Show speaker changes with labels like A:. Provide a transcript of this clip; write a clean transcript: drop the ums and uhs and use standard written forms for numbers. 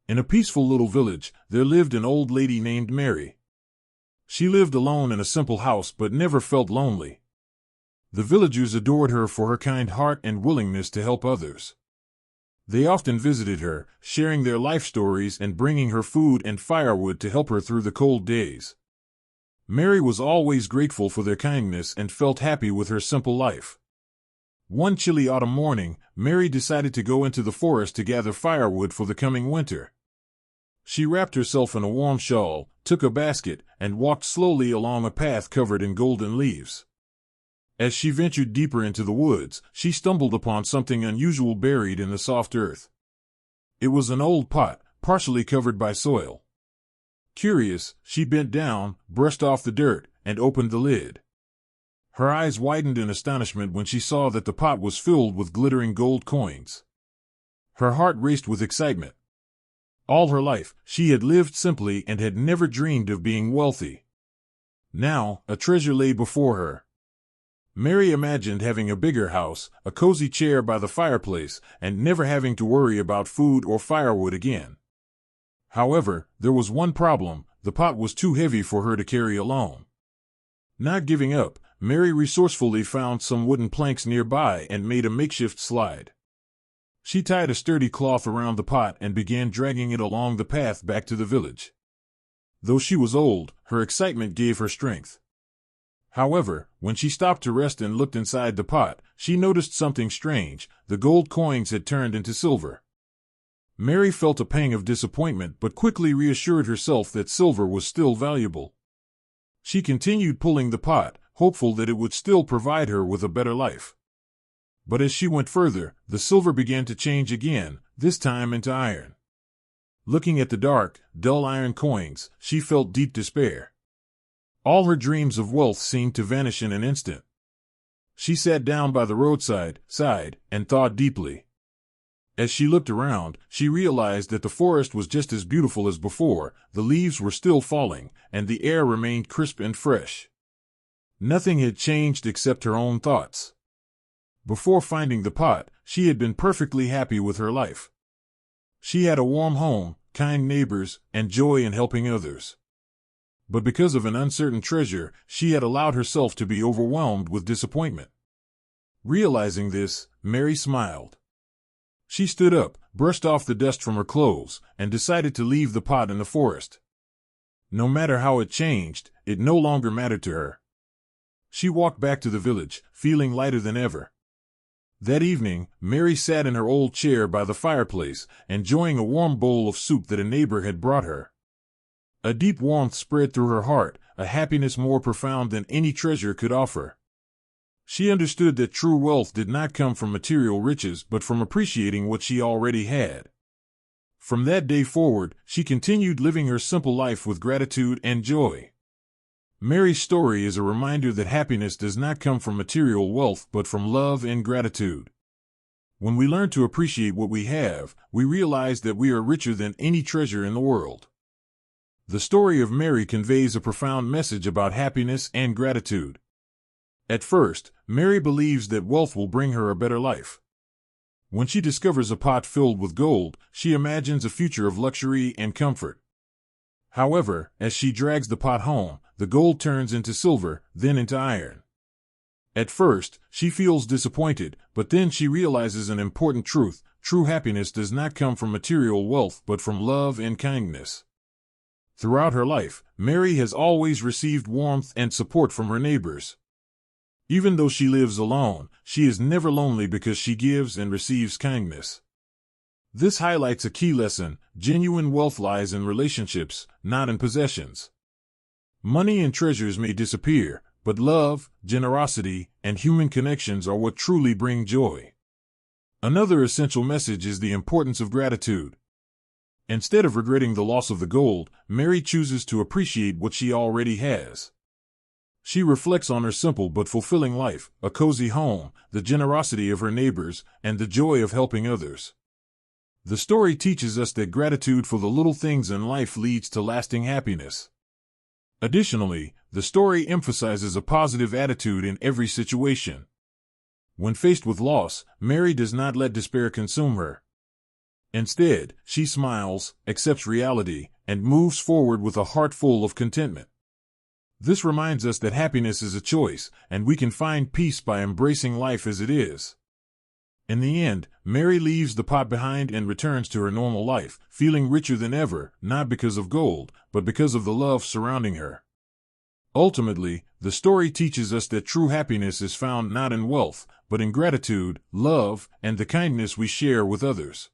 A: In a peaceful little village, there lived an old lady named Mary. She lived alone in a simple house but never felt lonely. The villagers adored her for her kind heart and willingness to help others. They often visited her, sharing their life stories and bringing her food and firewood to help her through the cold days. Mary was always grateful for their kindness and felt happy with her simple life. One chilly autumn morning, Mary decided to go into the forest to gather firewood for the coming winter. She wrapped herself in a warm shawl, took a basket, and walked slowly along a path covered in golden leaves. As she ventured deeper into the woods, she stumbled upon something unusual buried in the soft earth. It was an old pot, partially covered by soil. Curious, she bent down, brushed off the dirt, and opened the lid. Her eyes widened in astonishment when she saw that the pot was filled with glittering gold coins. Her heart raced with excitement. All her life, she had lived simply and had never dreamed of being wealthy. Now, a treasure lay before her. Mary imagined having a bigger house, a cozy chair by the fireplace, and never having to worry about food or firewood again. However, there was one problem: the pot was too heavy for her to carry alone. Not giving up, Mary resourcefully found some wooden planks nearby and made a makeshift slide. She tied a sturdy cloth around the pot and began dragging it along the path back to the village. Though she was old, her excitement gave her strength. However, when she stopped to rest and looked inside the pot, she noticed something strange: the gold coins had turned into silver. Mary felt a pang of disappointment but quickly reassured herself that silver was still valuable. She continued pulling the pot, hopeful that it would still provide her with a better life. But as she went further, the silver began to change again, this time into iron. Looking at the dark, dull iron coins, she felt deep despair. All her dreams of wealth seemed to vanish in an instant. She sat down by the roadside, sighed, and thought deeply. As she looked around, she realized that the forest was just as beautiful as before, the leaves were still falling, and the air remained crisp and fresh. Nothing had changed except her own thoughts. Before finding the pot, she had been perfectly happy with her life. She had a warm home, kind neighbors, and joy in helping others. But because of an uncertain treasure, she had allowed herself to be overwhelmed with disappointment. Realizing this, Mary smiled. She stood up, brushed off the dust from her clothes, and decided to leave the pot in the forest. No matter how it changed, it no longer mattered to her. She walked back to the village, feeling lighter than ever. That evening, Mary sat in her old chair by the fireplace, enjoying a warm bowl of soup that a neighbor had brought her. A deep warmth spread through her heart, a happiness more profound than any treasure could offer. She understood that true wealth did not come from material riches but from appreciating what she already had. From that day forward, she continued living her simple life with gratitude and joy. Mary's story is a reminder that happiness does not come from material wealth but from love and gratitude. When we learn to appreciate what we have, we realize that we are richer than any treasure in the world. The story of Mary conveys a profound message about happiness and gratitude. At first, Mary believes that wealth will bring her a better life. When she discovers a pot filled with gold, she imagines a future of luxury and comfort. However, as she drags the pot home, the gold turns into silver, then into iron. At first, she feels disappointed, but then she realizes an important truth: true happiness does not come from material wealth but from love and kindness. Throughout her life, Mary has always received warmth and support from her neighbors. Even though she lives alone, she is never lonely because she gives and receives kindness. This highlights a key lesson: genuine wealth lies in relationships, not in possessions. Money and treasures may disappear, but love, generosity, and human connections are what truly bring joy. Another essential message is the importance of gratitude. Instead of regretting the loss of the gold, Mary chooses to appreciate what she already has. She reflects on her simple but fulfilling life, a cozy home, the generosity of her neighbors, and the joy of helping others. The story teaches us that gratitude for the little things in life leads to lasting happiness. Additionally, the story emphasizes a positive attitude in every situation. When faced with loss, Mary does not let despair consume her. Instead, she smiles, accepts reality, and moves forward with a heart full of contentment. This reminds us that happiness is a choice, and we can find peace by embracing life as it is. In the end, Mary leaves the pot behind and returns to her normal life, feeling richer than ever, not because of gold, but because of the love surrounding her. Ultimately, the story teaches us that true happiness is found not in wealth, but in gratitude, love, and the kindness we share with others.